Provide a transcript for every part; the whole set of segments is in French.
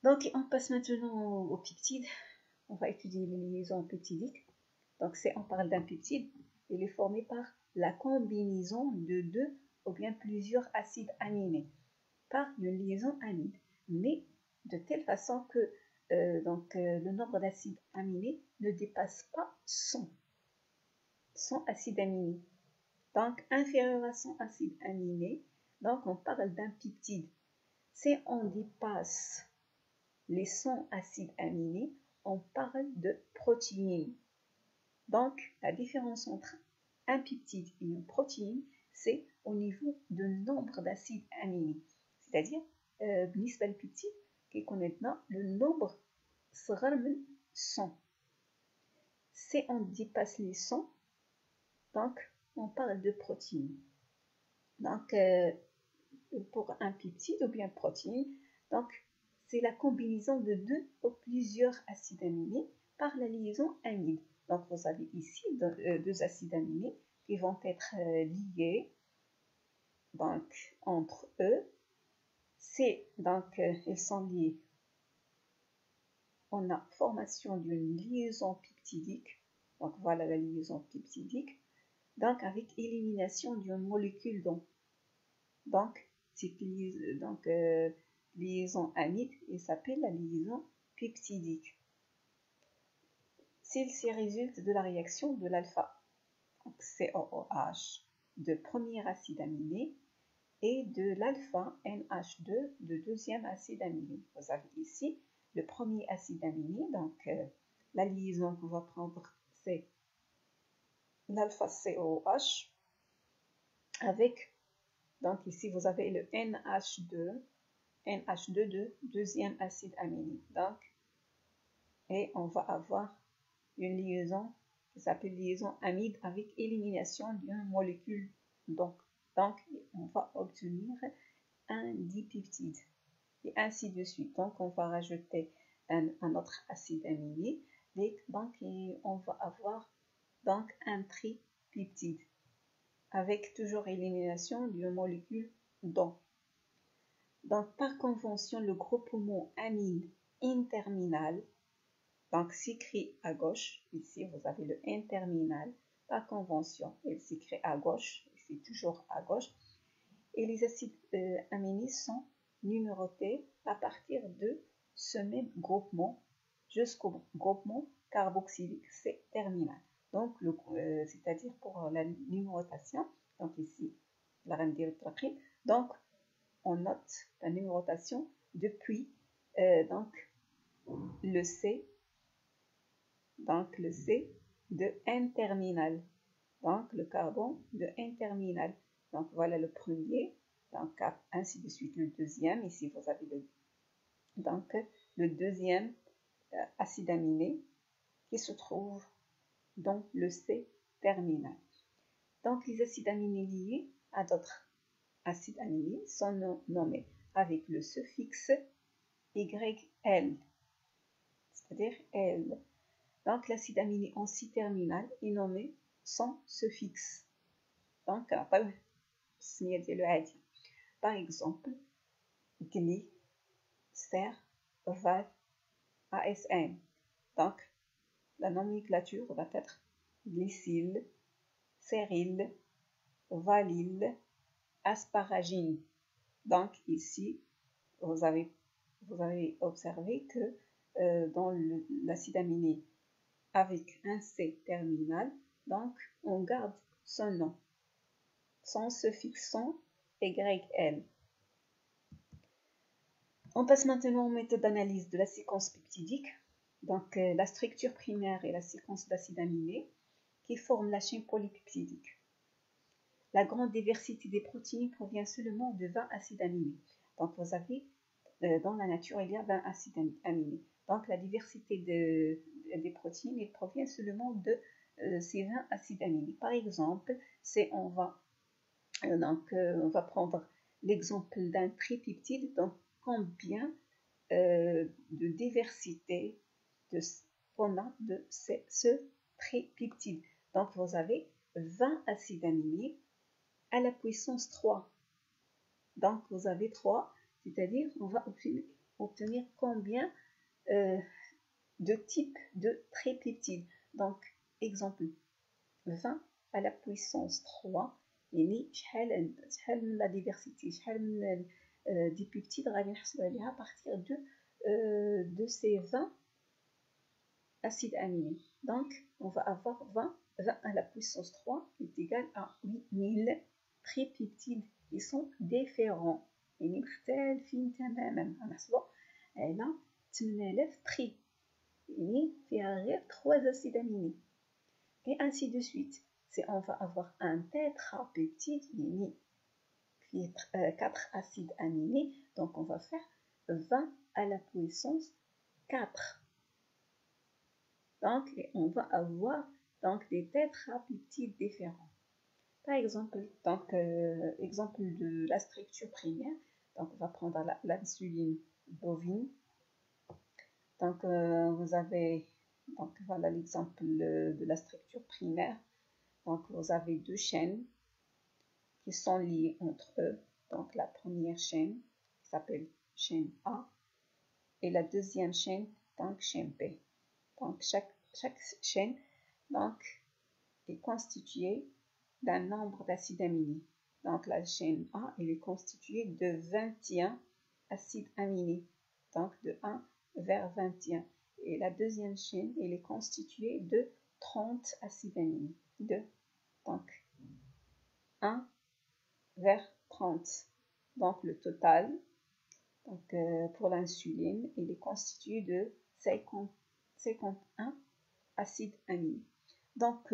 Donc, on passe maintenant aux peptides. On va étudier les liaisons peptidiques. Donc, on parle d'un peptide. Il est formé par la combinaison de deux ou bien plusieurs acides aminés par une liaison amide, mais de telle façon que le nombre d'acides aminés ne dépasse pas 100 acides aminés. Donc, inférieur à 100 acides aminés, donc on parle d'un peptide. Si on dépasse les 100 acides aminés, on parle de protéine. Donc, la différence entre un peptide et une protéine, c'est au niveau du nombre d'acides aminés. C'est-à-dire, بالنسبة للبيبتيد كيكون عندنا le nombre صغر من 100. Si on dépasse les 100, donc on parle de protéine. Donc, pour un peptide ou bien protéine, donc c'est la combinaison de deux ou plusieurs acides aminés par la liaison amide. Donc, vous avez ici deux acides aminés qui vont être liés donc, entre eux. Donc, ils sont liés. On a formation d'une liaison peptidique. Donc, voilà la liaison peptidique. Donc, avec élimination d'une molécule d'eau. Donc, cette liaison amide, elle s'appelle la liaison peptidique. Celle-ci résulte de la réaction de l'alpha, COOH, de premier acide aminé, et de l'alpha NH2 de deuxième acide aminé. Vous avez ici le premier acide aminé, donc la liaison qu'on va prendre, c'est l'alpha COOH avec, donc ici vous avez le NH2 de deuxième acide aminé. Donc, et on va avoir une liaison qui s'appelle liaison amide avec élimination d'une molécule. Donc, on va obtenir un dipeptide et ainsi de suite. Donc, on va rajouter un autre acide aminé. Donc, on va avoir donc un tripeptide avec toujours élimination d'une molécule d'eau. Donc, par convention, le groupement amide N-terminal, donc s'écrit à gauche, ici vous avez le N-terminal, par convention, il s'écrit à gauche, ici toujours à gauche, et les acides aminés sont numérotés à partir de ce même groupement jusqu'au groupement carboxylique C-terminal. Donc, c'est-à-dire pour la numérotation, donc ici, la donc on note la numérotation depuis donc le C de N-terminal, donc le carbone de N-terminal. Donc voilà le premier, donc ainsi de suite le deuxième. Ici vous avez le deuxième acide aminé qui se trouve dans le C-terminal. Donc les acides aminés liés à d'autres acides aminés sont nommés avec le suffixe YL, c'est-à-dire L. Donc l'acide aminé en C-terminal est nommé sans suffixe. Donc, par exemple, gly, cer, val, ASN. Donc, la nomenclature va être glycyle, céryl, valyle, asparagine. Donc, ici, vous avez observé que dans l'acide aminé avec un C terminal, donc on garde son nom, sans suffixant YL. On passe maintenant aux méthodes d'analyse de la séquence peptidique, donc la structure primaire et la séquence d'acides aminés qui forment la chaîne polypeptidique. La grande diversité des protéines provient seulement de 20 acides aminés. Donc vous avez, dans la nature, il y a 20 acides aminés. Donc la diversité des protéines, il provient seulement de ces 20 acides aminés. Par exemple, on va prendre l'exemple d'un tripeptide. Donc combien de diversité on a de ce tripeptide. Donc vous avez 20 acides aminés à la puissance 3. Donc vous avez 3, c'est-à-dire on va obtenir obtenir combien de types de tripeptides. Donc, exemple, 20 à la puissance 3, يعني شحال من la diversité, شحال من des peptides غادي نحصلوا عليها à partir de ces 20 acides aminés. Donc, on va avoir 20 à la puissance 3 qui est égal à 8000 tripeptides qui sont différents. يعني مختلفين تماما. غنحصلوا على 8000 tri. يعني فيها غير 3 acides aminés. Et ainsi de suite. On va avoir un tétrapeptide, qui est 4 acides aminés. Donc, on va faire 20 à la puissance 4. Donc, on va avoir donc des tétrapeptides différents. Par exemple, exemple de la structure primaire. Donc, on va prendre l'insuline bovine. Donc, vous avez, donc voilà l'exemple de la structure primaire. Donc, vous avez deux chaînes qui sont liées entre eux. Donc, la première chaîne qui s'appelle chaîne A et la deuxième chaîne, donc chaîne B. Donc, chaque chaîne donc, est constituée d'un nombre d'acides aminés. Donc, la chaîne A elle est constituée de 21 acides aminés. Donc, de 1 vers 21. Et la deuxième chaîne elle est constituée de 30 acides aminés. Donc, 1 vers 30. Donc, le total, donc, pour l'insuline, il est constitué de 51 acides aminés. Donc,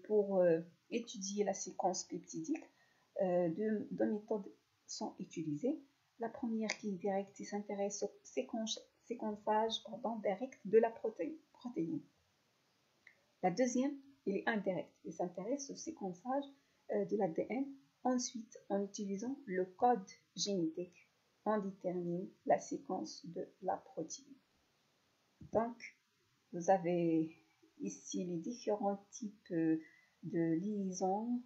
pour étudier la séquence peptidique, deux méthodes sont utilisées. La première qui est directe, qui s'intéresse au séquençage direct de la protéine. La deuxième, elle est indirecte, elle s'intéresse au séquençage de l'ADN. Ensuite, en utilisant le code génétique, on détermine la séquence de la protéine. Donc, vous avez ici les différents types de liaisons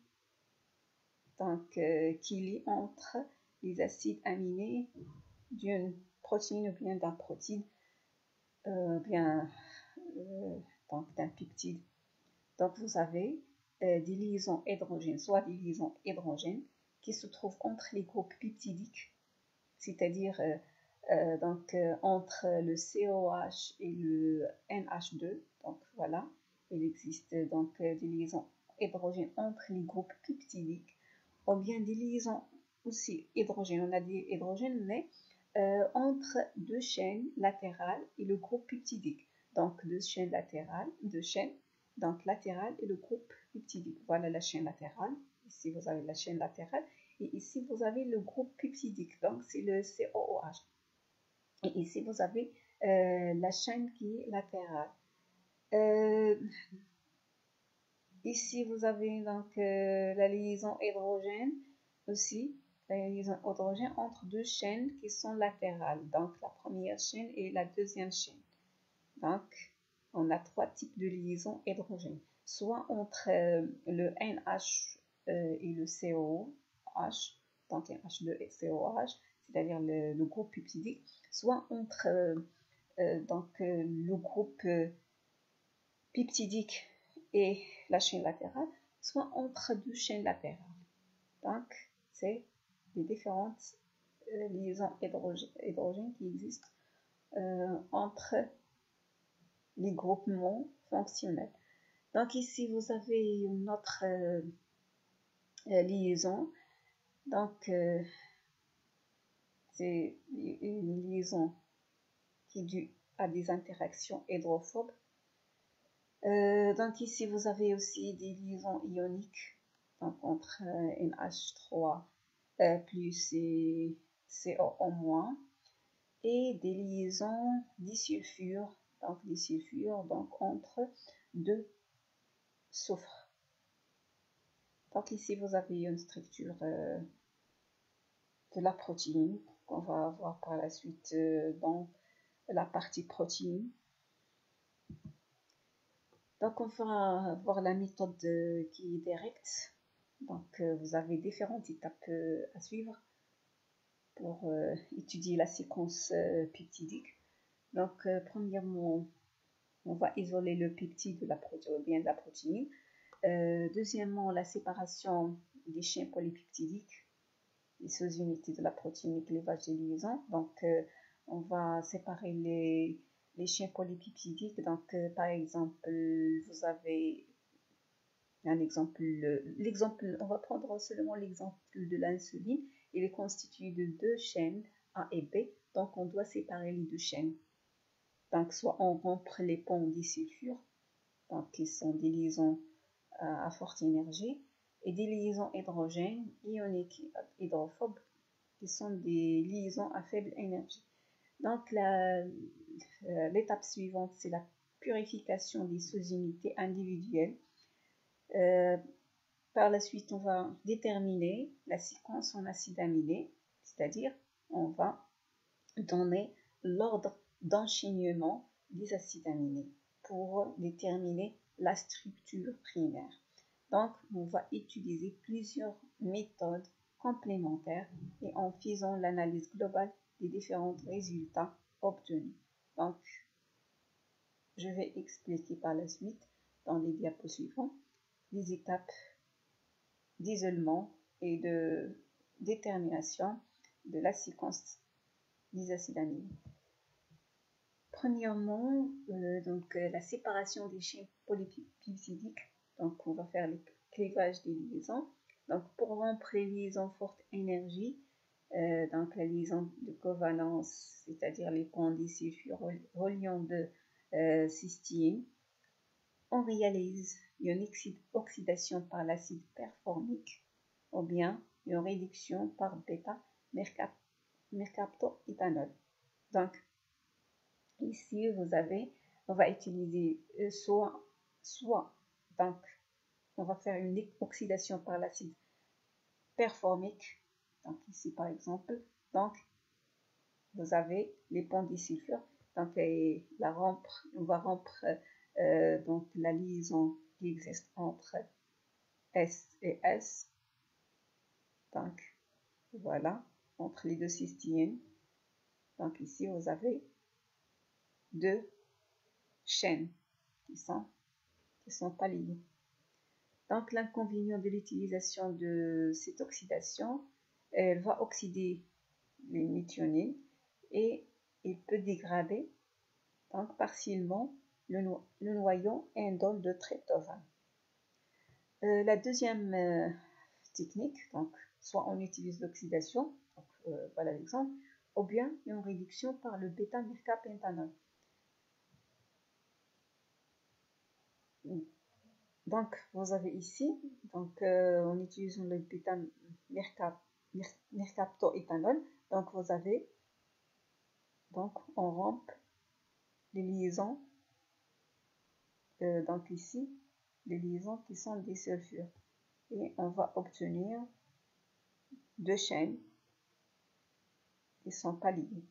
qui lient entre les acides aminés d'une protéine ou bien d'un protéine, donc d'un peptide. Donc, vous avez des liaisons hydrogènes, soit des liaisons hydrogènes qui se trouvent entre les groupes peptidiques, c'est-à-dire entre le COH et le NH2. Donc, voilà, il existe donc des liaisons hydrogènes entre les groupes peptidiques, ou bien des liaisons aussi hydrogènes. On a des hydrogènes, mais entre deux chaînes latérales et le groupe peptidique. Donc, deux chaînes latérales, donc latérale et le groupe peptidique. Voilà la chaîne latérale. Ici, vous avez la chaîne latérale. Et ici, vous avez le groupe peptidique. Donc, c'est le COOH. Et ici, vous avez la chaîne qui est latérale. Ici, vous avez donc la liaison hydrogène aussi. La liaison hydrogène entre deux chaînes qui sont latérales. Donc, la première chaîne et la deuxième chaîne. Donc, on a trois types de liaisons hydrogènes. Soit entre le NH et le COH, donc NH2 et COH, c'est-à-dire le groupe peptidique, soit entre le groupe peptidique et la chaîne latérale, soit entre deux chaînes latérales. Donc, c'est les différentes liaisons hydrogènes qui existent entre les groupements fonctionnels. Donc ici, vous avez une autre liaison. Donc, c'est une liaison qui est due à des interactions hydrophobes. Donc ici, vous avez aussi des liaisons ioniques, donc entre NH3 plus et CO-, et des liaisons disulfure, donc entre deux soufre. Donc ici, vous avez une structure de la protéine qu'on va avoir par la suite dans la partie protéine. Donc on va voir la méthode qui est directe. Donc vous avez différentes étapes à suivre pour étudier la séquence peptidique. Donc, premièrement, on va isoler le peptide de la protéine ou bien de la protéine. Deuxièmement, la séparation des chaînes polypeptidiques, les sous-unités de la protéine et clivage des liaisons. Donc, on va séparer les chaînes polypeptidiques. Donc, par exemple, vous avez un exemple, on va prendre seulement l'exemple de l'insuline. Il est constitué de deux chaînes A et B. Donc, on doit séparer les deux chaînes. Donc, soit on rompt les ponts disulfures, donc qui sont des liaisons à forte énergie, et des liaisons hydrogènes ioniques hydrophobes, qui sont des liaisons à faible énergie. Donc, l'étape suivante, c'est la purification des sous-unités individuelles. Par la suite, on va déterminer la séquence en acides aminés, c'est-à-dire on va donner l'ordre d'enchaînement des acides aminés pour déterminer la structure primaire. Donc, on va utiliser plusieurs méthodes complémentaires et en faisant l'analyse globale des différents résultats obtenus. Donc, je vais expliquer par la suite dans les diapos suivants les étapes d'isolement et de détermination de la séquence des acides aminés. Premièrement, la séparation des chaînes polypeptidiques. Donc, on va faire le clivage des liaisons. Donc, pour rompre les liaisons forte énergie, donc la liaison de covalence, c'est-à-dire les ponts disulfures reliant de cystine, on réalise une oxydation par l'acide performique ou bien une réduction par bêta-mercaptoéthanol. Donc, ici, on va utiliser donc, on va faire une oxydation par l'acide performique. Donc, ici, par exemple, donc, vous avez les ponts disulfures. Donc, on va rompre donc, la liaison qui existe entre S et S. Donc, voilà, entre les deux cystines. Donc, ici, vous avez deux chaînes qui sont pas liées. Donc, l'inconvénient de l'utilisation de cette oxydation, elle va oxyder les méthionines et il peut dégrader donc partiellement le noyau indole de tryptophane. La deuxième technique, donc soit on utilise l'oxydation, voilà l'exemple, ou bien une réduction par le bêta-mercapenthanol. Donc, vous avez ici, donc, en utilisant le bêta-mercaptoéthanol, donc vous avez, donc on rompt les liaisons, donc ici, les liaisons qui sont des sulfures. Et on va obtenir deux chaînes qui ne sont pas liées.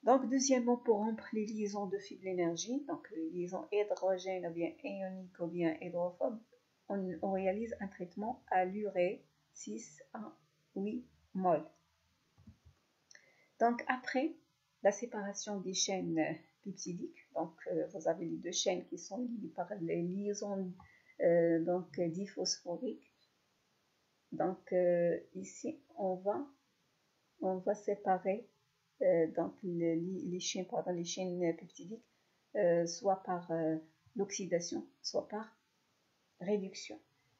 Donc, deuxièmement, pour rompre les liaisons de faible énergie, donc les liaisons hydrogènes ou bien ioniques ou bien hydrophobes, on réalise un traitement à l'urée 6 à 8 mol. Donc, après la séparation des chaînes peptidiques, donc vous avez les deux chaînes qui sont liées par les liaisons diphosphoriques. Donc, ici, on va séparer donc les chaînes peptidiques, soit par l'oxydation, soit par réduction.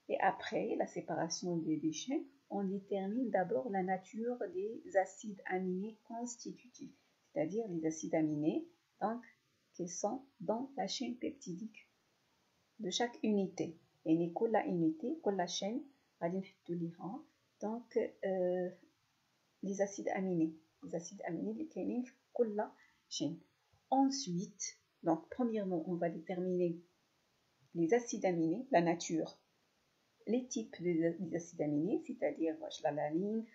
Et après la séparation des déchets, on détermine d'abord la nature des acides aminés constitutifs, c'est-à-dire les acides aminés donc, qui sont dans la chaîne peptidique de chaque unité. Et la unité, la chaîne, donc les acides aminés. Les acides aminés, les kénines, la chaîne. Ensuite, donc premièrement, on va déterminer les acides aminés, la nature, les types des acides aminés, c'est-à-dire l'alanine,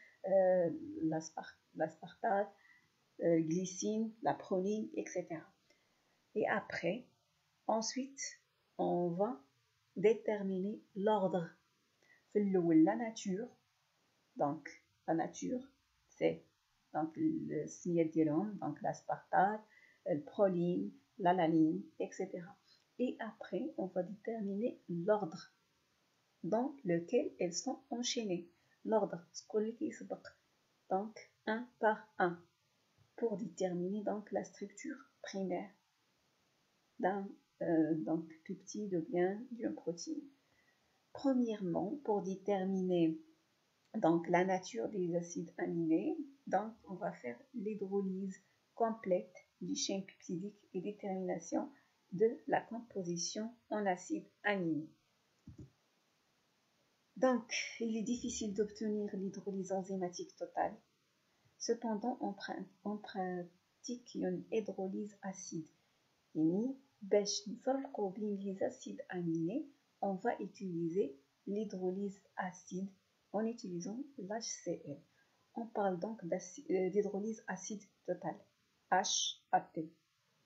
l'aspartate, glycine, la proline, etc. Et après, ensuite, on va déterminer l'ordre. La nature, donc la nature, c'est donc le SNIET ديالهم, donc l'aspartate, le proline, l'alaline, etc. Et après, on va déterminer l'ordre dans lequel elles sont enchaînées. L'ordre, donc un par un, pour déterminer donc la structure primaire d'un donc peptide ou bien d'une protéine. Premièrement, pour déterminer donc la nature des acides aminés, donc on va faire l'hydrolyse complète du chaîne peptidique et détermination de la composition en acides aminés. Donc, il est difficile d'obtenir l'hydrolyse enzymatique totale. Cependant, on pratique une hydrolyse acide. Et باش نفرقوا بين les acides aminés, on va utiliser l'hydrolyse acide en utilisant l'HCl. On parle donc d'hydrolyse acide totale, HAT,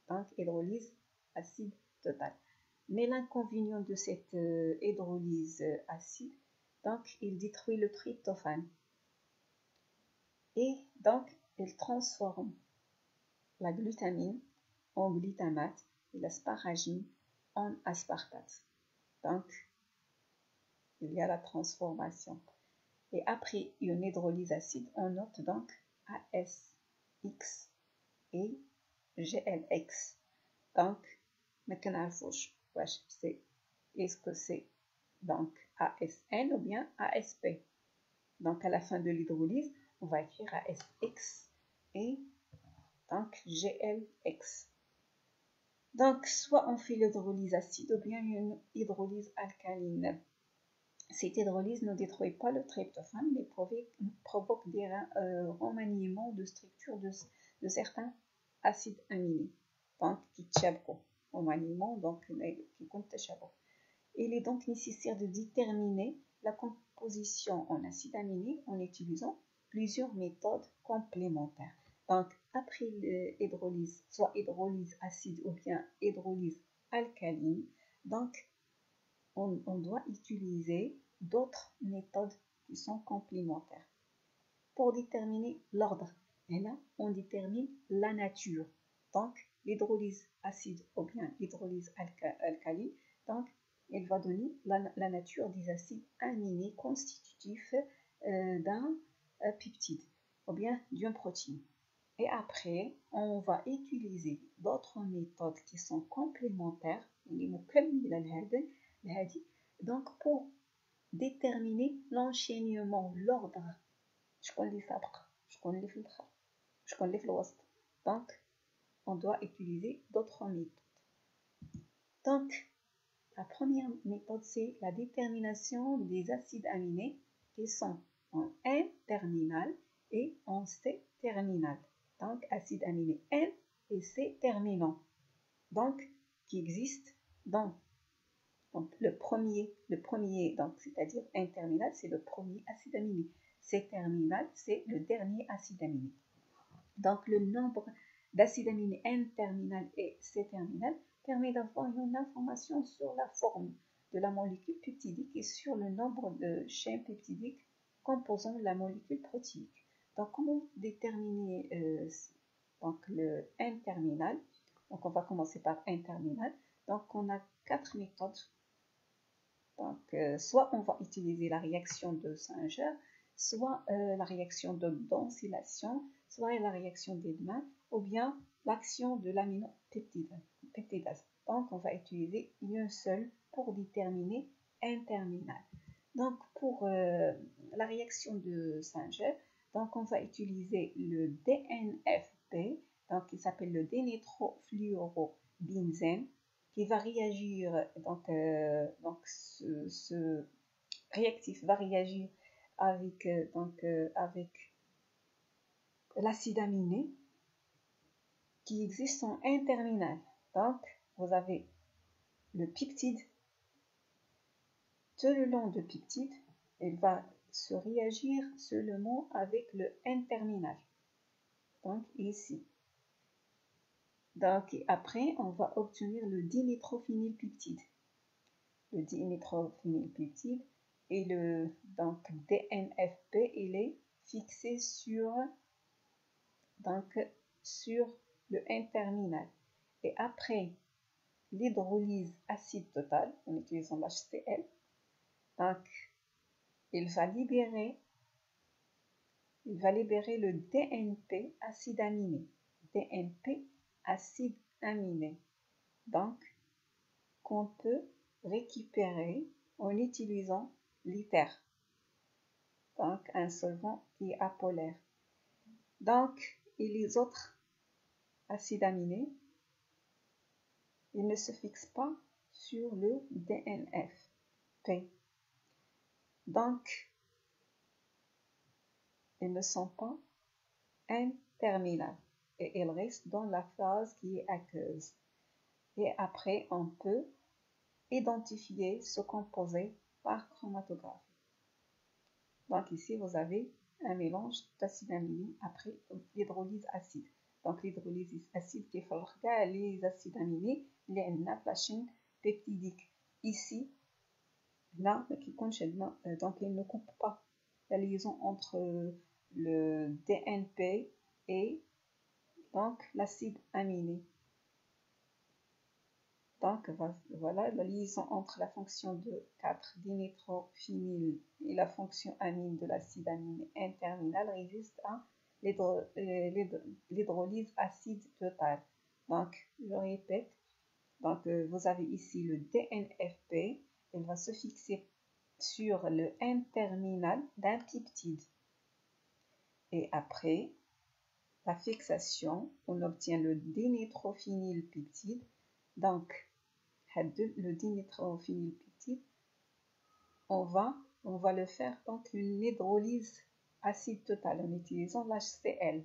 donc hydrolyse acide totale. Mais l'inconvénient de cette hydrolyse acide, donc il détruit le tryptophane et donc il transforme la glutamine en glutamate et l'asparagine en aspartate. Donc, il y a la transformation. Et après une hydrolyse acide, on note donc ASX et GLX. Donc, est-ce que c'est donc ASN ou bien ASP. Donc, à la fin de l'hydrolyse, on va écrire ASX et donc GLX. Donc, soit on fait l'hydrolyse acide ou bien une hydrolyse alcaline. Cette hydrolyse ne détruit pas le tryptophane, mais provoque des remaniements de structure de certains acides aminés. Donc, qui تشابكوا. Remaniement, donc, qui compte تشابك. Il est donc nécessaire de déterminer la composition en acides aminés en utilisant plusieurs méthodes complémentaires. Donc, après l'hydrolyse, soit hydrolyse acide ou bien hydrolyse alcaline, donc on doit utiliser d'autres méthodes qui sont complémentaires. Pour déterminer l'ordre, et là, on détermine la nature. Donc, l'hydrolyse acide ou bien l'hydrolyse alcaline, donc, elle va donner la nature des acides aminés constitutifs d'un peptide ou bien d'une protéine. Et après, on va utiliser d'autres méthodes qui sont complémentaires, donc pour déterminer l'enchaînement, l'ordre. Donc, on doit utiliser d'autres méthodes. Donc, la première méthode, c'est la détermination des acides aminés qui sont en N-terminal et en C-terminal. Donc, acide aminé N et C terminant. Donc, qui existent dans donc, le premier donc, c'est-à-dire N-terminal, c'est le premier acide aminé. C-terminal, c'est le dernier acide aminé. Donc, le nombre d'acides aminés N-terminal et C-terminal permet d'avoir une information sur la forme de la molécule peptidique et sur le nombre de chaînes peptidiques composant la molécule protéique. Donc, comment déterminer donc le N-terminal? Donc, on va commencer par N-terminal. Donc, on a 4 méthodes. Donc, soit on va utiliser la réaction de Singer, soit la réaction de densylation, soit la réaction d'Edman, ou bien l'action de l'aminopeptidase. Donc, on va utiliser une seule pour déterminer N-terminal. Donc, pour la réaction de Singer, donc on va utiliser le DNFB, donc qui s'appelle le dénitrofluorobenzène, qui va réagir, donc ce réactif va réagir avec, avec l'acide aminé qui existe en N-terminal. Donc, vous avez le peptide. Tout le long de peptide, il va se réagir seulement avec le N-terminal. Donc, ici. Donc, après, on va obtenir le dimétrophénylpeptide. Le dimétrophénylpeptide et le donc DNFB, il est fixé sur le N-terminal. Et après l'hydrolyse acide total, en utilisant l'HCl, donc il va libérer le DNP acide aminé. DNP acide aminé. Donc, qu'on peut récupérer en utilisant l'ITER. Donc, un solvant qui est apolaire. Donc, et les autres acides aminés, ils ne se fixent pas sur le DNFP. Donc, ils ne sont pas N-terminales et ils restent dans la phase qui est aqueuse. Et après, on peut identifier ce composé par chromatographie. Donc ici, vous avez un mélange d'acides aminés après l'hydrolyse acide. Donc l'hydrolyse acide qui fait les acides aminés, les flashing peptidique. Ici, là, donc il ne coupe pas la liaison entre le DNP et donc l'acide aminé. Donc voilà la liaison entre la fonction de 4-dinitrophényl et la fonction amine de l'acide aminé N-terminal résiste à l'hydrolyse acide totale. Donc je répète, donc vous avez ici le DNFP, il va se fixer sur le N-terminal d'un peptide. Et après la fixation, on obtient le dinitrophénylpeptide. Donc le dinitrophénylpeptide, on va le faire donc une hydrolyse acide totale en utilisant l'HCl.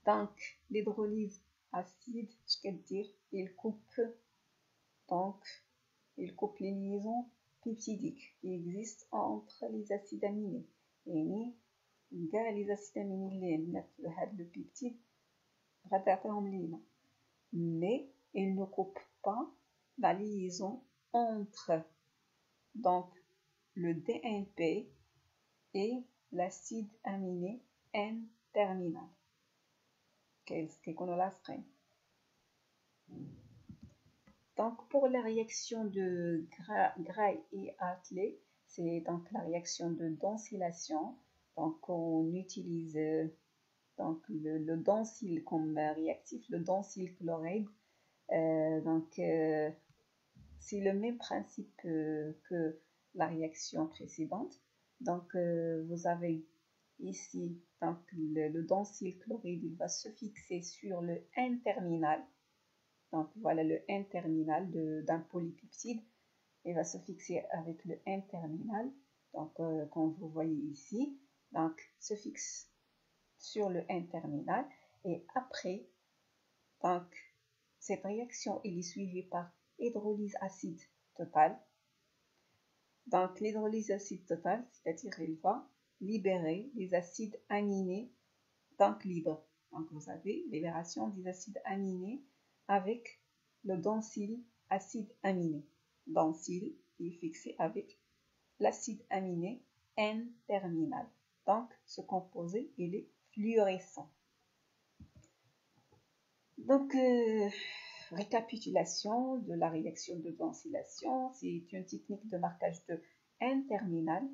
Donc l'hydrolyse acide, je peux dire, il coupe les liaisons peptidiques qui existent entre les acides aminés. Et les acides aminés le peptide mais il ne coupe pas la liaison entre donc le DNP et l'acide aminé N-terminal, qu'est qu'on la string. Donc pour la réaction de Gray et Hartley, c'est donc la réaction de densylation. Donc on utilise donc le densyl comme réactif, le densyl chloride. C'est le même principe que la réaction précédente. Donc vous avez ici donc le densyl chloride, il va se fixer sur le N-terminal. Donc voilà le N-terminal d'un polypeptide. Il va se fixer avec le N-terminal. Donc comme vous voyez ici, donc se fixe sur le N-terminal. Et après, donc cette réaction elle est suivie par hydrolyse acide totale. Donc l'hydrolyse acide totale, c'est-à-dire elle va libérer les acides aminés donc libres. Donc vous avez libération des acides aminés avec le densyl acide aminé. Densyl est fixé avec l'acide aminé N-terminal. Donc ce composé il est fluorescent. Donc récapitulation de la réaction de densylation, c'est une technique de marquage de N-terminal,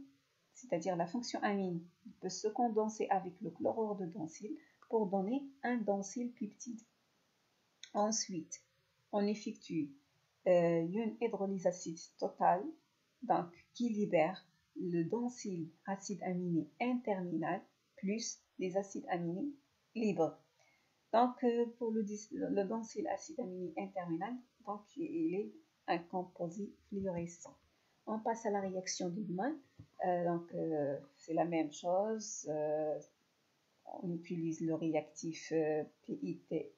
c'est-à-dire la fonction amine peut se condenser avec le chlorure de densyl pour donner un densylpeptide. Ensuite, on effectue une hydrolyse acide totale, donc qui libère le densyl acide aminé N-terminal plus les acides aminés libres. Donc, pour le densyl acide aminé N-terminal, donc il est un composé fluorescent. On passe à la réaction d'Idman. C'est la même chose. On utilise le réactif PITC,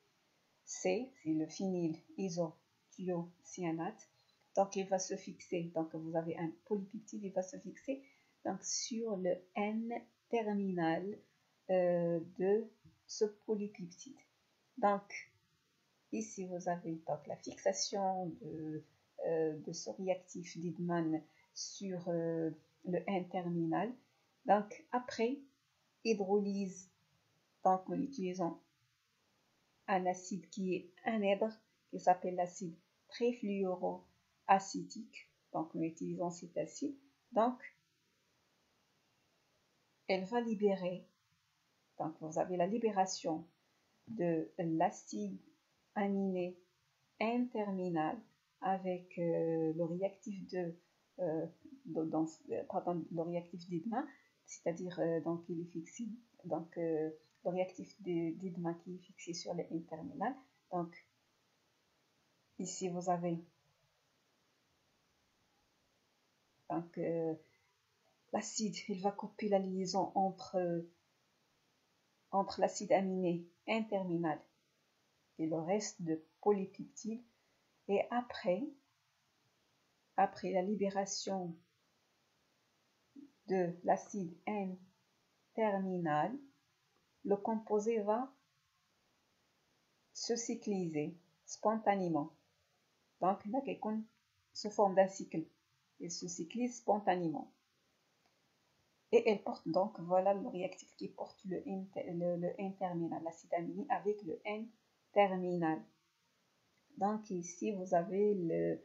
c'est le phényl isothiocyanate. Donc, il va se fixer. Donc, vous avez un polypeptide, il va se fixer donc, sur le N-terminal de ce polypeptide. Donc, ici, vous avez donc la fixation de ce réactif d'Idman sur le N-terminal. Donc, après hydrolyse, donc en utilisant un acide qui est anhydre, qui s'appelle l'acide trifluoroacétique, donc en utilisant cet acide, donc elle va libérer, donc vous avez la libération de l'acide aminé N-terminal avec le réactif le réactif d'Edma, c'est-à-dire donc il est fixé, donc le réactif d'Edma qui est fixé sur le N-terminal. Donc ici vous avez donc l'acide, il va couper la liaison entre l'acide aminé N-terminal et le reste de polypeptides. Et après la libération de l'acide N-terminal, le composé va se cycliser spontanément. Donc, il y a quelqu'un sous forme d'un cycle. Il se cyclise spontanément. Et elle porte donc, voilà le réactif qui porte le N-terminal, l'acide aminé avec le N-terminal. Donc ici, vous avez le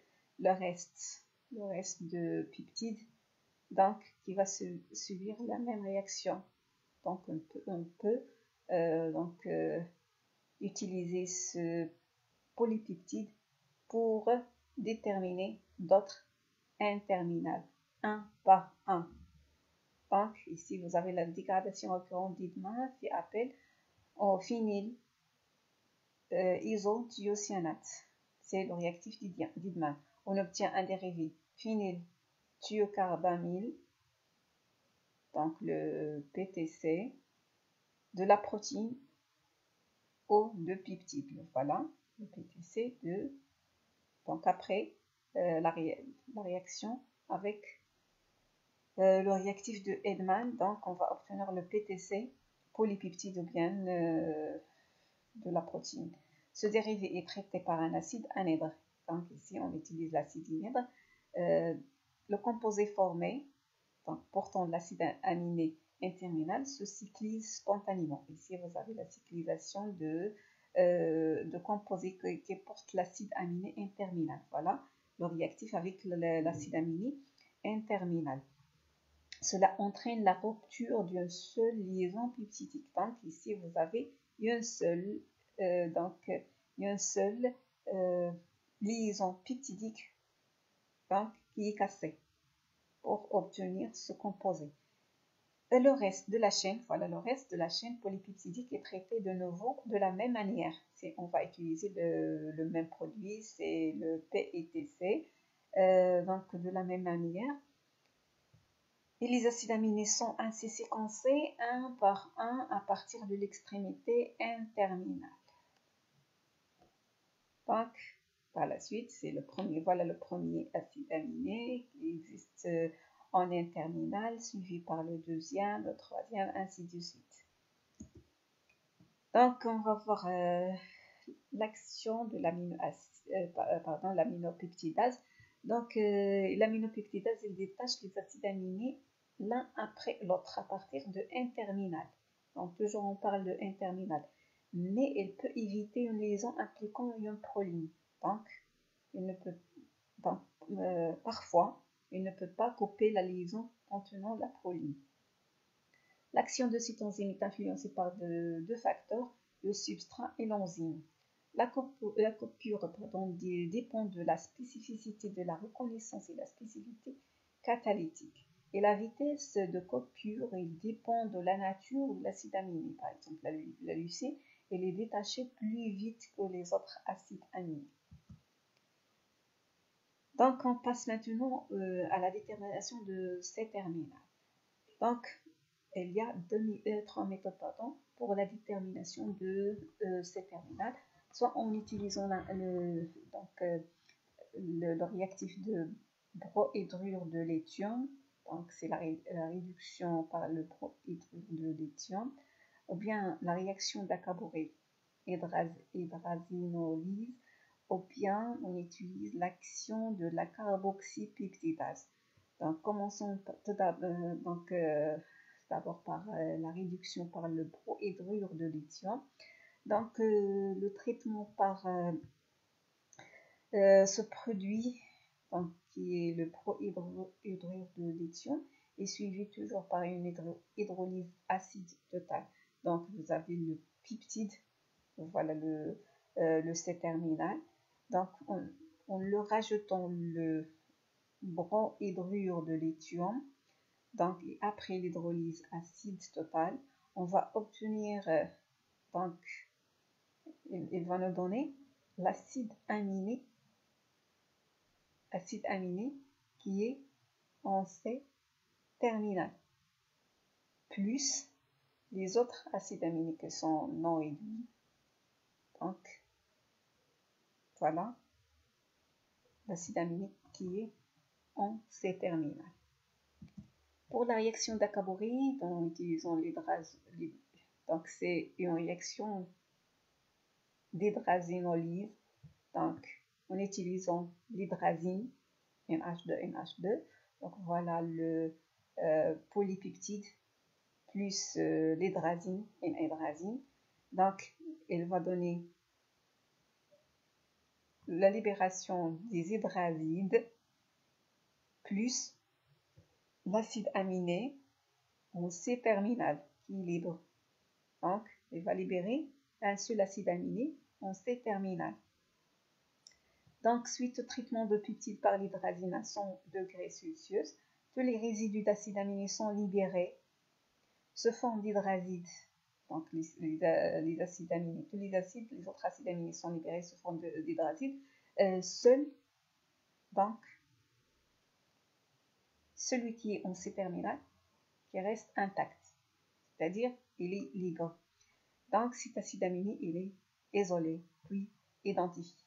reste de peptides, donc qui va subir la même réaction. Donc on peut utiliser ce polypeptide pour déterminer d'autres N-terminales, un par un. Donc ici, vous avez la dégradation occurrente d'Edma qui appelle au phényl isothiocyanate. C'est le réactif d'Edman. On obtient un dérivé phénylthiocarbamyle, donc le PTC, de la protéine O2 peptide. Voilà, le PTC de. Donc après la réaction avec le réactif de Edman, donc on va obtenir le PTC polypeptide ou bien de la protéine. Ce dérivé est traité par un acide anhydre. Donc ici, on utilise l'acide anhydre. Le composé formé, donc portant de l'acide aminé N-terminal, se cyclise spontanément. Ici, vous avez la cyclisation de composés qui portent l'acide aminé N-terminal. Voilà, le réactif avec l'acide aminé N-terminal. Cela entraîne la rupture d'une seule liaison peptidique. Donc ici, vous avez une seule liaison peptidique qui est cassée pour obtenir ce composé. Et le reste de la chaîne, voilà, le reste de la chaîne polypeptidique est traité de nouveau de la même manière. On va utiliser le même produit, c'est le PETC, donc de la même manière. Et les acides aminés sont ainsi séquencés un par un à partir de l'extrémité N-terminale. Donc, par la suite, c'est le premier. Voilà le premier acide aminé qui existe en N-terminal, suivi par le deuxième, le troisième, ainsi de suite. Donc, on va voir l'action de l'aminopeptidase. Donc, l'aminopeptidase, il détache les acides aminés l'un après l'autre à partir de N-terminal. Donc, toujours on parle de N-terminal. Mais elle peut éviter une liaison impliquant une proline. Donc, parfois, il ne peut pas couper la liaison contenant la proline. L'action de cette enzyme est influencée par deux facteurs, le substrat et l'enzyme. La coupure dépend de la spécificité de la reconnaissance et la spécificité catalytique. Et la vitesse de coupure dépend de la nature de l'acide aminé. Par exemple, la leucine, elle est détachée plus vite que les autres acides aminés. Donc, on passe maintenant à la détermination de ces terminales. Donc, il y a trois méthodes pour la détermination de ces terminales, soit en utilisant le réactif de brohydrure de lithium, donc c'est la réduction par le brohydrure de lithium, ou bien la réaction d'Akaboré hydrazinolyse, ou bien on utilise l'action de la carboxypeptidase. Donc commençons tout d'abord d'abord par la réduction par le prohydrure de lithium. Donc, le traitement par ce produit, donc, qui est le prohydrure de lithium, est suivi toujours par une hydrolyse acide totale. Donc, vous avez le peptide, voilà le C-terminal. Donc, en le rajoutant le bromohydrure de lithium, donc après l'hydrolyse acide totale, on va obtenir, donc, il va nous donner l'acide aminé qui est en C-terminal, plus les autres acides aminés qui sont non réduits. Donc, voilà l'acide aminé qui est en C-terminal. Pour la réaction d'Akabori, en utilisant l'hydrazine, donc c'est une réaction d'hydrazinolyse, donc en utilisant l'hydrazine NH2, donc voilà le polypeptide plus l'hydrazine N-hydrazine, donc elle va donner la libération des hydrazides plus l'acide aminé en C-terminal qui est libre. Donc, il va libérer un seul acide aminé en C-terminal. Donc, suite au traitement de peptide par l'hydrazine à 100 degrés Celsius, tous les résidus d'acide aminé sont libérés sous forme d'hydrazide. Donc, les acides aminés, tous les autres acides aminés sont libérés sous forme d'hydrazide. Seul, donc, celui qui est en C-terminal, qui reste intact, c'est-à-dire il est libre. Donc cet acide aminé, il est isolé, puis identifié.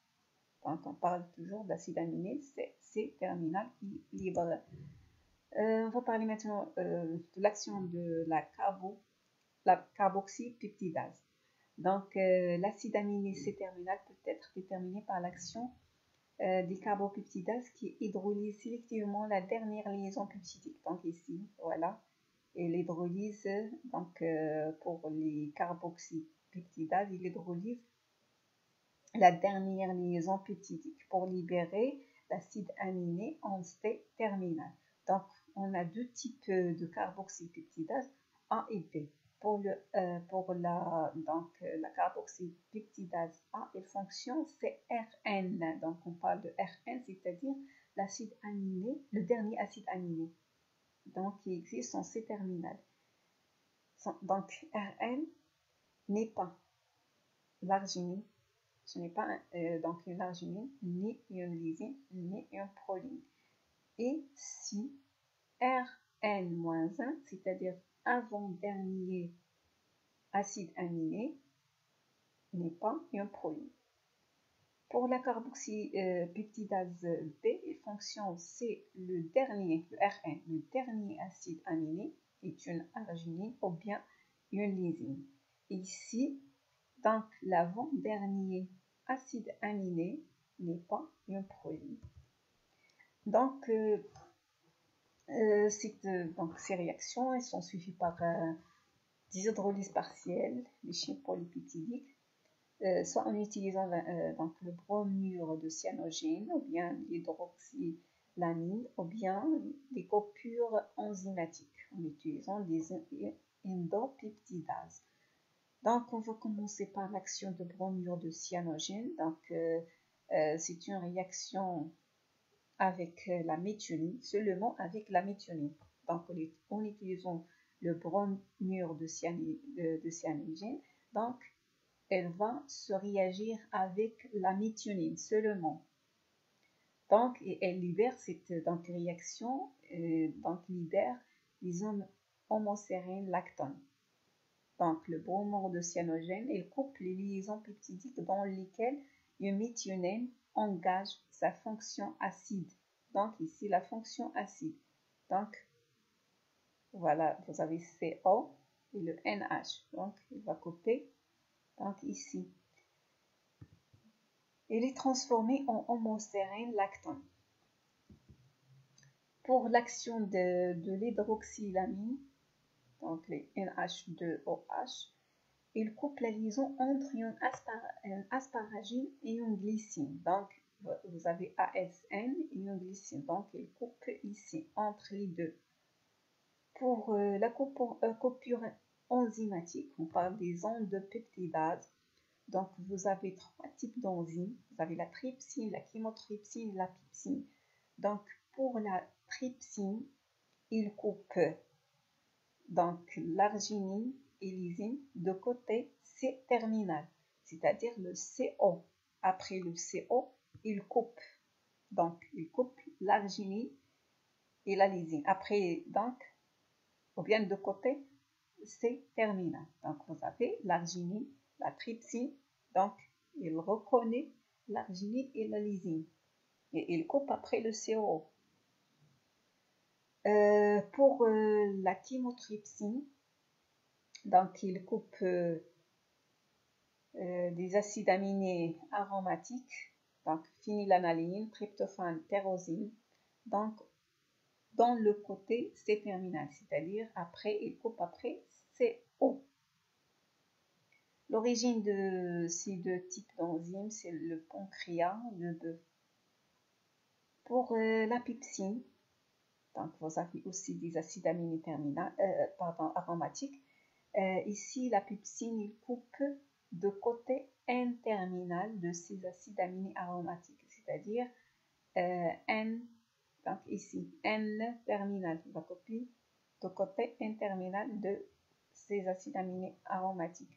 Donc on parle toujours d'acide aminé, c'est C-terminal qui est libre. On va parler maintenant de l'action de la carboxypeptidase. Donc l'acide aminé C-terminal peut être déterminé par l'action des carbopeptidases qui hydrolysent sélectivement la dernière liaison peptidique. Donc ici, voilà, et l'hydrolyse, donc pour les carboxypeptidases, il hydrolyse la dernière liaison peptidique pour libérer l'acide aminé en C-terminal. Donc on a deux types de carboxypeptidases, A et B. Pour la carboxypeptidase A, elle fonctionne, c'est RN. Donc, on parle de RN, c'est-à-dire l'acide aminé, le dernier acide aminé, donc qui existe en C-terminal. Donc, RN n'est pas l'arginine, ce n'est pas donc une arginine, ni une lysine, ni une proline. Et si RN-1, c'est-à-dire avant-dernier acide aminé, n'est pas une proline. Pour la carboxypeptidase B, il fonctionne, c'est le dernier, le RN, le dernier acide aminé est une arginine ou bien une lysine. Ici, donc l'avant-dernier acide aminé n'est pas une proline. Donc, ces réactions, elles sont suivies par des hydrolyses partielles, les chaînes polypeptidiques, soit en utilisant donc le bromure de cyanogène, ou bien l'hydroxylamine, ou bien des coupures enzymatiques, en utilisant des endopeptidases. Donc, on va commencer par l'action de bromure de cyanogène. Donc, c'est une réaction avec la méthionine, seulement avec la méthionine. Donc, en utilisant le bromure de cyanogène, donc, elle va se réagir avec la méthionine seulement. Donc, et elle libère cette réaction, donc libère les homocérènes lactones. Donc, le bromure de cyanogène, il coupe les liaisons peptidiques dans lesquelles une méthionine engage sa fonction acide. Donc, ici, la fonction acide. Donc, voilà, vous avez CO et le NH. Donc, il va couper. Donc, ici, il est transformé en homocérène lactone. Pour l'action de l'hydroxylamine, donc les NH2OH, ils coupent la liaison entre une asparagine et une glycine. Donc, vous avez ASN et une glycine. Donc, ils coupent ici, entre les deux. Pour la coupure enzymatique, on parle des endopeptidases. Donc, vous avez 3 types d'enzymes. Vous avez la trypsine, la chymotrypsine et la pepsine. Donc, pour la trypsine, il coupe donc l'arginine et lysine de côté C-terminal, c'est-à-dire le CO. Après le CO, il coupe. Donc, il coupe l'arginine et la lysine. Après, donc, ou bien de côté C-terminal. Donc, vous avez l'arginine, la trypsine. Donc, il reconnaît l'arginine et la lysine. Et il coupe après le CO. Pour la chymotrypsine, donc il coupe des acides aminés aromatiques, donc phénylalanine, tryptophane, tyrosine, donc dans le côté C-terminal, c'est-à-dire après, il coupe après CO. L'origine de ces deux types d'enzymes, c'est le pancréas, le bœuf. Pour la pepsine, donc vous avez aussi des acides aminés aromatiques. Ici, la pepsine, il coupe de côté N-terminal de ces acides aminés aromatiques, c'est-à-dire N, donc ici, N-terminal, il va couper de côté N-terminal de ces acides aminés aromatiques.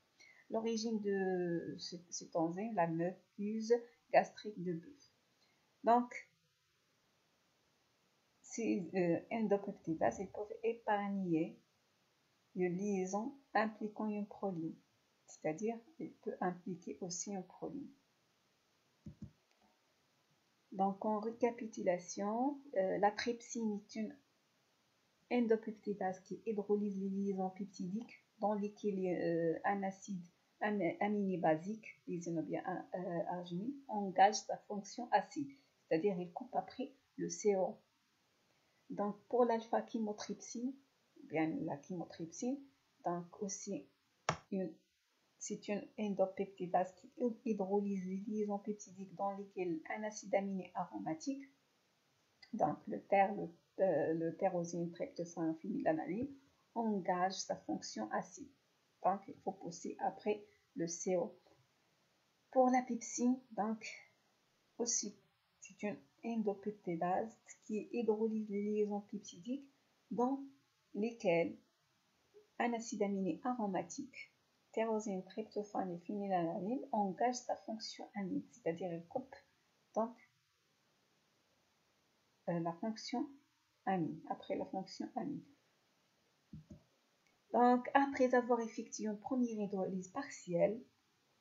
L'origine de cet enzyme, la muqueuse gastrique de bœuf. Donc, ces endopeptidases, ils peuvent épargner une liaison impliquant une proline, c'est-à-dire il peut impliquer aussi une proline. Donc en récapitulation, la trypsine est une endopeptidase qui hydrolyse les liaisons peptidiques dans lesquelles un acide aminé basique, lysine ou bien arginine, engage sa fonction acide, c'est-à-dire il coupe après le CO. Donc pour l'alpha-chymotrypsine, bien la chymotrypsine, donc aussi c'est une endopeptidase qui hydrolyse les liaisons peptidiques dans lesquelles un acide aminé aromatique, donc le tyrosine, tryptophane, phénylalanine, engage sa fonction acide. Donc il faut pousser après le CO. Pour la pepsine, donc aussi c'est une endopeptidase qui hydrolyse les liaisons peptidiques dans lesquelles un acide aminé aromatique, tyrosine, tryptophane et phénylalanine, engage sa fonction amine, c'est-à-dire elle coupe donc la fonction amine, après la fonction amine. Donc, après avoir effectué une première hydrolyse partielle,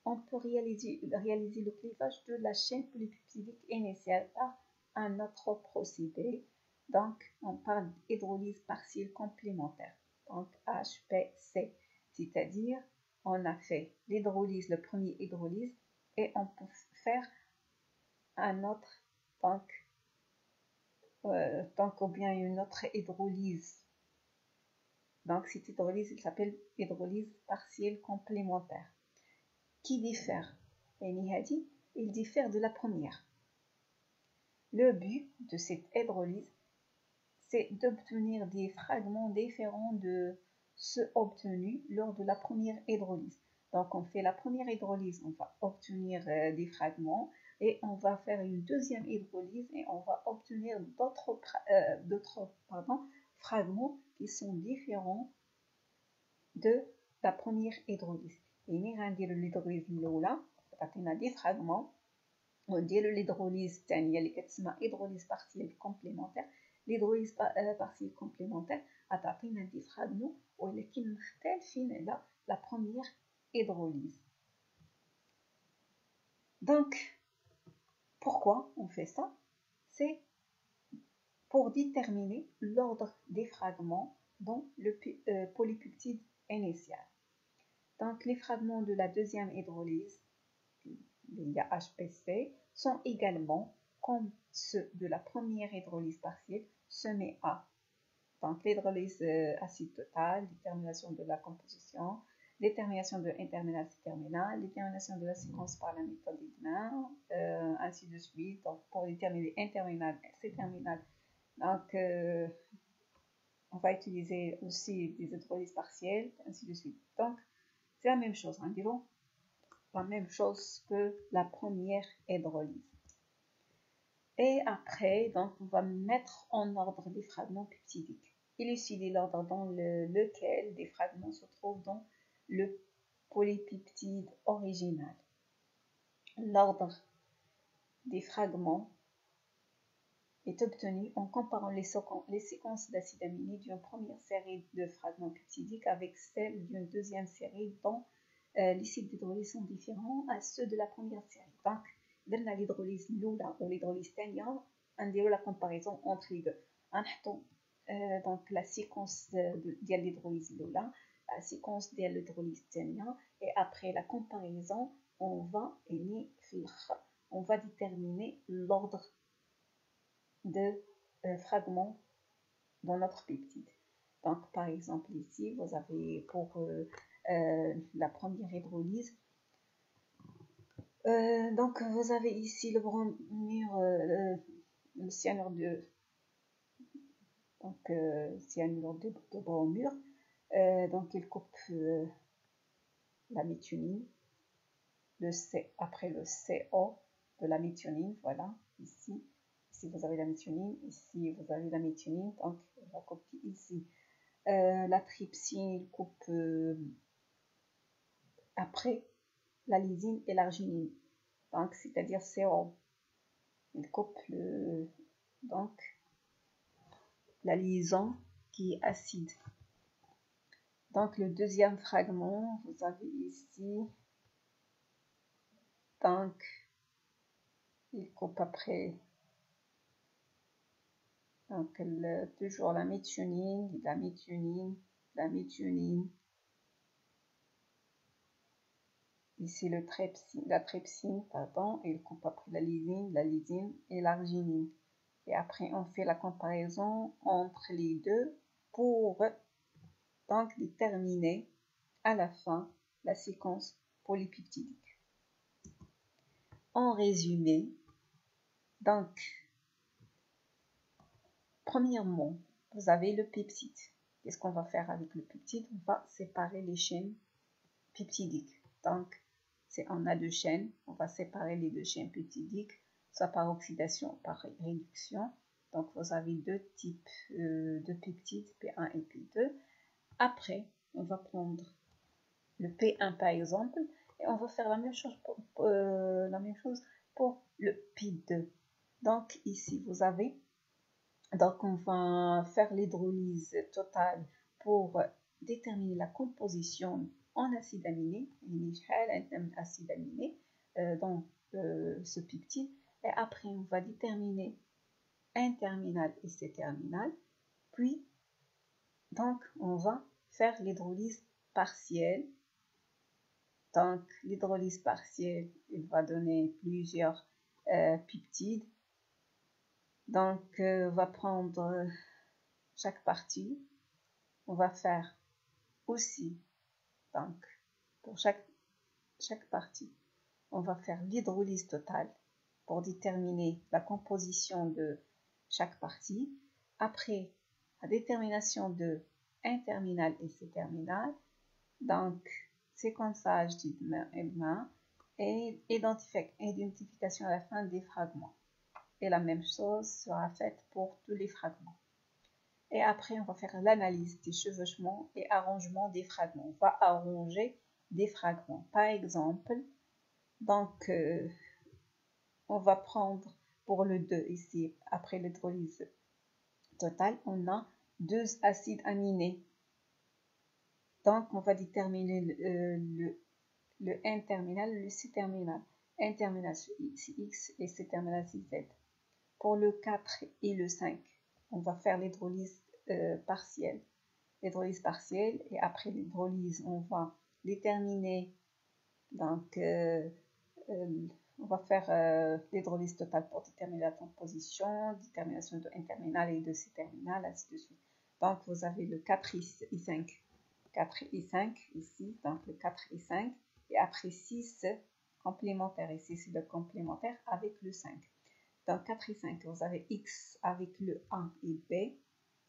on peut réaliser le clivage de la chaîne polypeptidique initiale par un autre procédé. Donc, on parle d'hydrolyse partielle complémentaire. Donc, HPC, c'est-à-dire on a fait l'hydrolyse, le premier hydrolyse, et on peut faire un autre, ou bien une autre hydrolyse. Donc, cette hydrolyse, elle s'appelle hydrolyse partielle complémentaire. Qui diffère? Il diffère de la première. Le but de cette hydrolyse, c'est d'obtenir des fragments différents de ceux obtenus lors de la première hydrolyse. Donc, on fait la première hydrolyse, on va obtenir des fragments et on va faire une deuxième hydrolyse et on va obtenir d'autres fragments qui sont différents de la première hydrolyse. Et l'hydrolyse الأولى تعطينا des fragments ونديروا l'hydrolyse الثانية اللي كتسمى hydrolyse partielle complémentaire. l'hydrolyse partielle complémentaire تعطينا des fragments ولكن مختلفين على la première hydrolyse. Donc pourquoi on fait ça? C'est pour déterminer l'ordre des fragments dans le polypeptide initial. Donc les fragments de la deuxième hydrolyse, les HPC, sont également, comme ceux de la première hydrolyse partielle, semés à Donc, l'hydrolyse acide total, détermination de la composition, détermination de N-terminal, C-terminal, détermination de la séquence par la méthode Eadman, ainsi de suite. Donc, pour déterminer N-terminal, C-terminal, donc, on va utiliser aussi des hydrolyses partielles, ainsi de suite. Donc, c'est la même chose, environ la même chose que la première hydrolyse. Et après, donc, on va mettre en ordre les fragments peptidiques. Élucider l'ordre dans lequel des fragments se trouvent dans le polypeptide original. L'ordre des fragments est obtenu en comparant les séquences d'acides aminés d'une première série de fragments peptidiques avec celles d'une deuxième série dont les sites d'hydrolyse sont différents à ceux de la première série. Donc, dans l'hydrolyse l'oula ou l'hydrolyse tania, on dirait la comparaison entre les deux. Donc, la séquence de l'hydrolyse l'oula, la séquence de l'hydrolyse tania, et après la comparaison, on va déterminer l'ordre de fragments dans notre peptide. Donc, par exemple, ici, vous avez pour la première hydrolyse, donc vous avez ici le bromure, le cyanure de, donc cyanure de bromure, donc il coupe la méthionine, après le CO de la méthionine, voilà, ici vous avez la méthionine, ici vous avez la méthionine, donc on va copier ici. La trypsine, il coupe après la lysine et l'arginine, donc c'est-à-dire CO. Il coupe donc la liaison qui est acide. Donc le deuxième fragment, vous avez ici, donc il coupe après, donc toujours la méthionine, ici la trypsine, pardon, et il coupe après la lysine et l'arginine. Et après, on fait la comparaison entre les deux pour donc déterminer à la fin la séquence polypeptidique. En résumé, donc, premièrement, vous avez le peptide. Qu'est-ce qu'on va faire avec le peptide? On va séparer les chaînes peptidiques. Donc, on a deux chaînes, on va séparer les deux chaînes peptidiques, soit par oxydation, par réduction. Donc, vous avez deux types de peptides, P1 et P2. Après, on va prendre le P1 par exemple, et on va faire la même chose pour le P2. Donc, ici, vous avez, donc on va faire l'hydrolyse totale pour déterminer la composition en acide aminé, acide aminé dans ce peptide, et après on va déterminer N-terminal et C-terminal, puis donc on va faire l'hydrolyse partielle. Donc l'hydrolyse partielle, il va donner plusieurs peptides. Donc on va prendre chaque partie, on va faire aussi, donc pour chaque partie, on va faire l'hydrolyse totale pour déterminer la composition de chaque partie. Après, la détermination de N-terminal et C-terminal, donc séquençage d'Eadman et identification à la fin des fragments. Et la même chose sera faite pour tous les fragments. Et après, on va faire l'analyse des chevauchements et arrangement des fragments. On va arranger des fragments. Par exemple, donc, on va prendre pour le 2 ici, après l'hydrolyse totale, on a deux acides aminés. Donc, on va déterminer le N-terminal, le C-terminal. N-terminal CX et C-terminal CZ. Pour le 4 et le 5, on va faire l'hydrolyse partielle. L'hydrolyse partielle, et après l'hydrolyse, on va déterminer, donc, on va faire l'hydrolyse totale pour déterminer la composition, détermination de N-terminal et de C-terminal, ainsi de suite. Donc, vous avez le 4i5. 4i5 ici, donc le 4i5. Et après 6 complémentaires. Ici, c'est le complémentaire avec le 5. Donc, 4i5, vous avez x avec le A et B,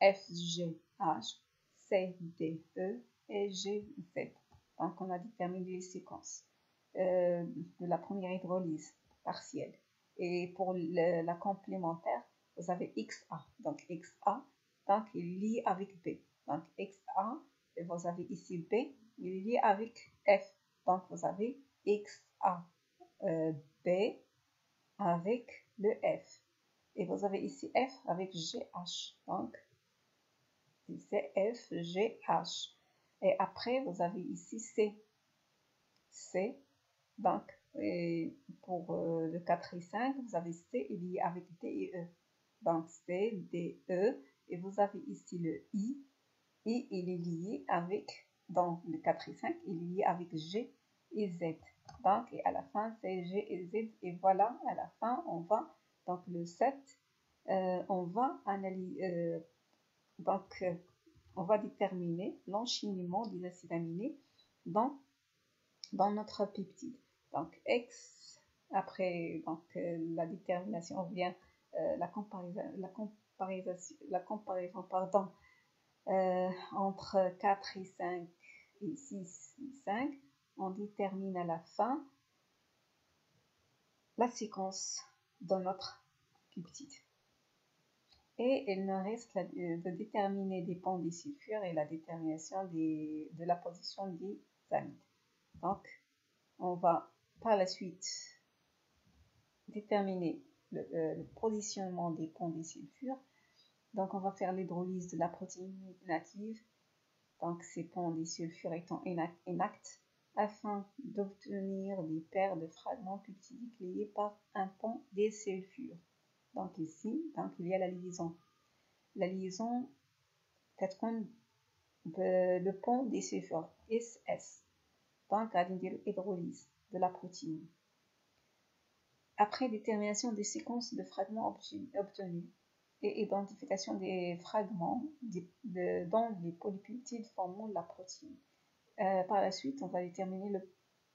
F, G, H, C, D, E et G, Z. Donc, on a déterminé les séquences de la première hydrolyse partielle. Et pour la complémentaire, vous avez XA. Donc, XA, donc, il est lié avec B. Donc, XA, et vous avez ici B, il est lié avec F. Donc, vous avez XA, B avec le F. Et vous avez ici F avec GH. Donc, c'est F, GH. Et après, vous avez ici C. C. Donc, pour le 4 et 5, vous avez C lié avec D et E. Donc, C, D, E. Et vous avez ici le I. I, il est lié avec, dans le 4 et 5, il est lié avec G et Z. Donc, et à la fin, c'est G et Z. Et voilà, à la fin, on va, donc le 7, on va analyser, on va déterminer l'enchaînement des acides aminés dans notre peptide. Donc, X, après donc, la détermination, vient la comparaison pardon, entre 4 et 5 et 6 et 5, on détermine à la fin la séquence de notre peptide. Et il nous reste de déterminer des ponts des sulfures et la détermination de la position des amides. Donc, on va par la suite déterminer le positionnement des ponts des sulfures. Donc, on va faire l'hydrolyse de la protéine native. Donc, ces ponts des sulfures étant inactes, afin d'obtenir des paires de fragments peptidiques liés par un pont des sulfures. Donc, ici, donc, il y a la liaison. La liaison, peut-être le pont des sulfures, SS. Donc, à l'hydrolyse de la protéine. Après détermination des séquences de fragments obtenus et identification des fragments dans les polypeptides formant la protéine. Par la suite, on va déterminer le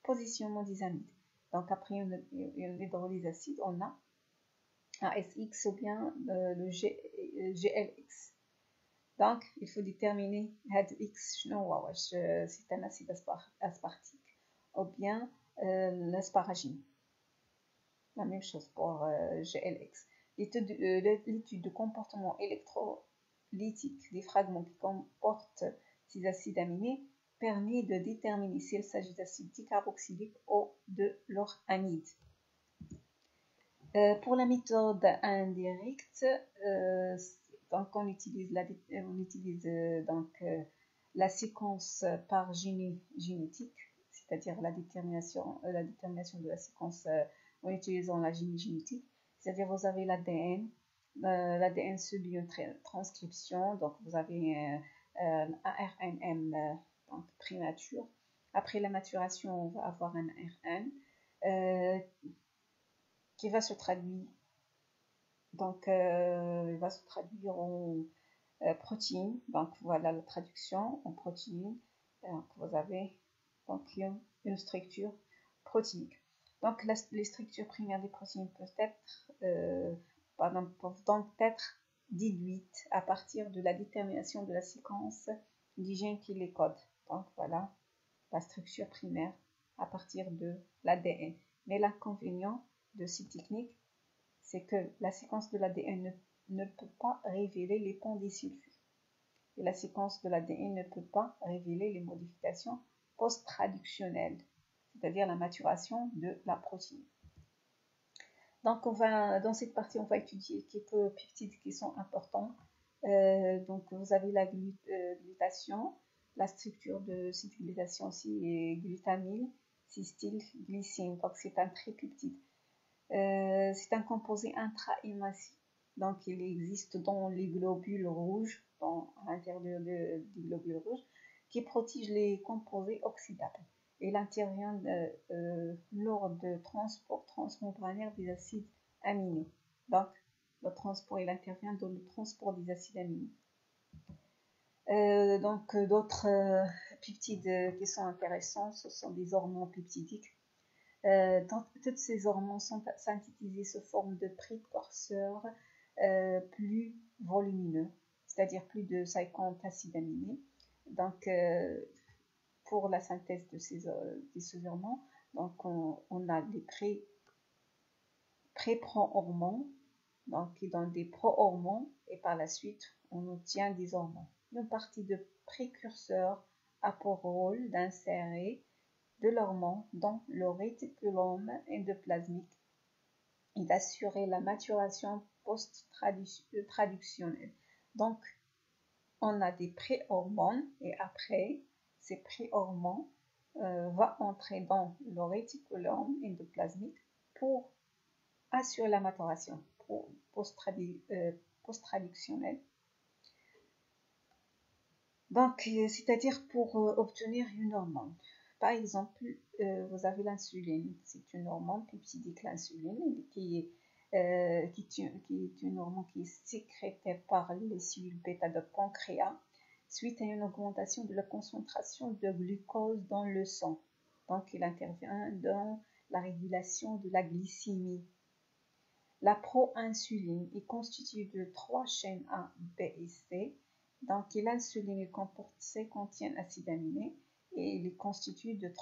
positionnement des amides. Donc, après une hydrolyse acide, on a ASX ou bien le GLX. Donc, il faut déterminer X, c'est un acide aspartique, ou bien l'asparagine. La même chose pour GLX. L'étude de comportement électrolytique des fragments qui comportent ces acides aminés permet de déterminer s'il s'agit d'acides dicarboxyliques ou de leur amide. Pour la méthode indirecte, donc on utilise la séquence par génétique, c'est-à-dire la détermination de la séquence en utilisant la génétique, c'est-à-dire vous avez l'ADN, l'ADN subit une transcription, donc vous avez un ARNM donc prémature. Après la maturation, on va avoir un ARN qui va se traduire, donc il va se traduire en protéines. Donc voilà la traduction en protéines. Vous avez donc une structure protéinique. Donc les structures primaires des protéines peuvent donc être déduites à partir de la détermination de la séquence des gènes qui les codent. Donc voilà la structure primaire à partir de l'ADN. Mais l'inconvénient de ces techniques, c'est que la séquence de l'ADN ne peut pas révéler les ponts des sulfures. Et la séquence de l'ADN ne peut pas révéler les modifications post-traductionnelles, c'est-à-dire la maturation de la protéine. Donc, dans cette partie, on va étudier quelques peptides qui sont importants. Donc, vous avez la glutation, la structure de cette glutation aussi est glutamyl, cystylglycine. Donc, c'est un tripeptide. C'est un composé intra-hématie. Donc, il existe dans les globules rouges, à l'intérieur des globules rouges, qui protègent les composés oxydables. Et il intervient lors de transport transmembranaire des acides aminés. Donc, le transport, il intervient dans le transport des acides aminés. D'autres peptides qui sont intéressants, ce sont des hormones peptidiques. Toutes ces hormones sont synthétisées sous forme de précurseurs plus volumineux, c'est-à-dire plus de 50 acides aminés. Donc, pour la synthèse de ces hormones, donc on a des pré-pro-hormones, donc qui donnent des pro-hormones, et par la suite, on obtient des hormones. Une partie de précurseurs a pour rôle d'insérer de l'hormone dans le réticulum endoplasmique et d'assurer la maturation post-traductionnelle. Donc, on a des pré-hormones et après, ces pré-hormones vont entrer dans le réticulum endoplasmique pour assurer la maturation post-traductionnelle. Donc, c'est-à-dire pour obtenir une hormone. Par exemple, vous avez l'insuline. C'est une hormone peptidique, l'insuline, qui est une hormone qui est sécrétée par les cellules bêta de pancréas suite à une augmentation de la concentration de glucose dans le sang. Donc, il intervient dans la régulation de la glycémie. La proinsuline est constituée de 3 chaînes A, B et C. Donc, l'insuline contient acide aminé et il est constitué de 2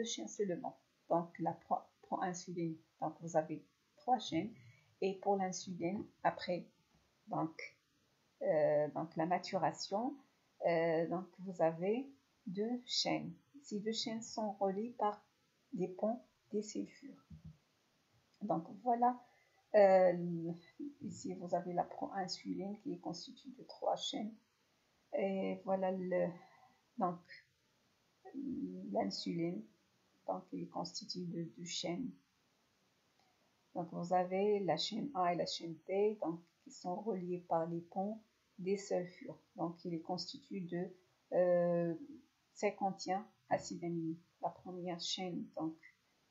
chaînes seulement. Donc, la proinsuline, donc vous avez 3 chaînes. Et pour l'insuline, après donc la maturation, donc vous avez 2 chaînes. Ces 2 chaînes sont reliées par des ponts des sulfures. Donc voilà, ici vous avez la proinsuline qui est constituée de 3 chaînes. Et voilà donc l'insuline, donc il est constitué de 2 chaînes. Donc vous avez la chaîne A et la chaîne P, donc qui sont reliées par les ponts des sulfures. Donc il est constitué de 51 acides aminés. La première chaîne donc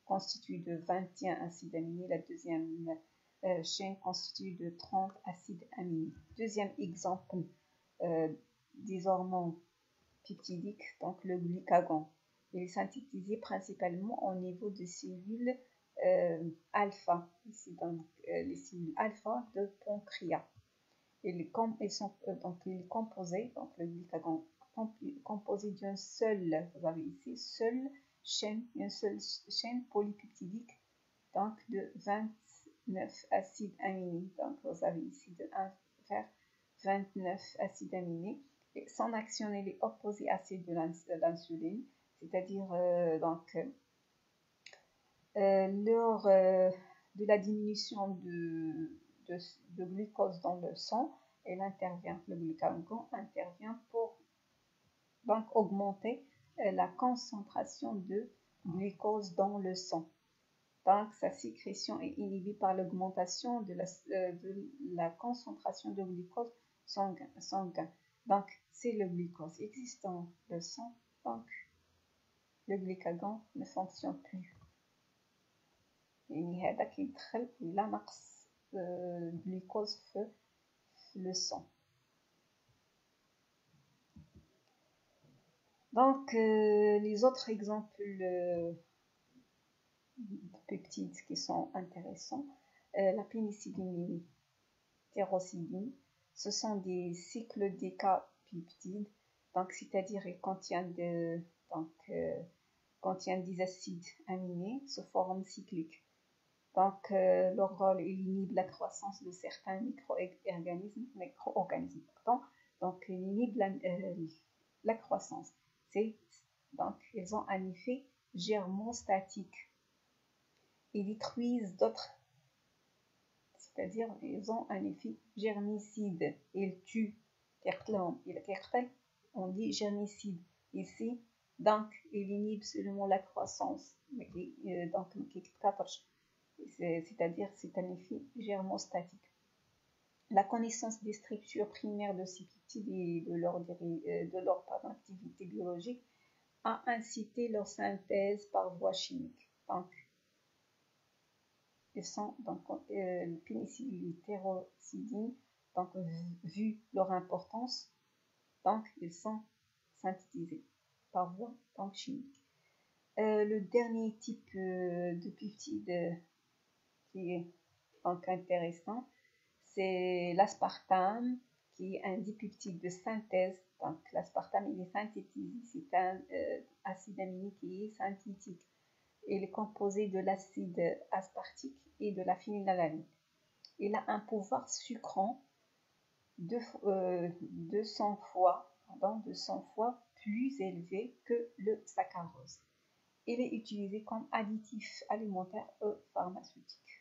constituée de 21 acides aminés, la deuxième chaîne constituée de 30 acides aminés. Deuxième exemple des hormones peptidiques, donc le glucagon. Il est synthétisé principalement au niveau des cellules alpha, ici donc les cellules alpha de pancréas. Il est composé, donc le glucagon composé d'une seule, vous avez ici, une seule chaîne polypeptidique, donc de 29 acides aminés. Donc vous avez ici de 1 vers 29 acides aminés. Et son action elle est opposée à celle de l'insuline, c'est-à-dire lors de la diminution de glucose dans le sang, le glucagon intervient pour donc augmenter la concentration de glucose dans le sang. Donc sa sécrétion est inhibée par l'augmentation de la concentration de glucose sanguin. Donc c'est le glucose existant dans le sang, donc le glucagon ne fonctionne plus. يعني هذا كيدخل إلى نقص glucose في le sang. Donc les autres exemples de peptides qui sont intéressants, la pénicilline, thyrosidine, ce sont des cyclodécapeptides, donc c'est-à-dire ils contiennent des acides aminés sous forme cyclique. Donc, leur rôle, il inhibe la croissance de certains micro-organismes. Donc, il inhibe la croissance. Donc, ils ont un effet germostatique. Ils détruisent d'autres, c'est-à-dire, ils ont un effet germicide. Ils tuent. On dit germicide. Ici, donc, il inhibe seulement la croissance. Donc, c'est-à-dire c'est un effet germostatique. La connaissance des structures primaires de ces peptides et de leur activité biologique a incité leur synthèse par voie chimique. Donc, le pénicilline, thyrosidine, donc vu leur importance, donc ils sont synthétisés par voie chimique. Le dernier type de peptide qui est donc intéressant, c'est l'aspartame, qui est un dipeptide de synthèse. Donc l'aspartame, il est synthétisé, c'est un acide aminé qui est synthétique. Il est composé de l'acide aspartique et de la phénylalanine. Il a un pouvoir sucrant 200 fois plus élevé que le saccharose. Il est utilisé comme additif alimentaire ou pharmaceutique.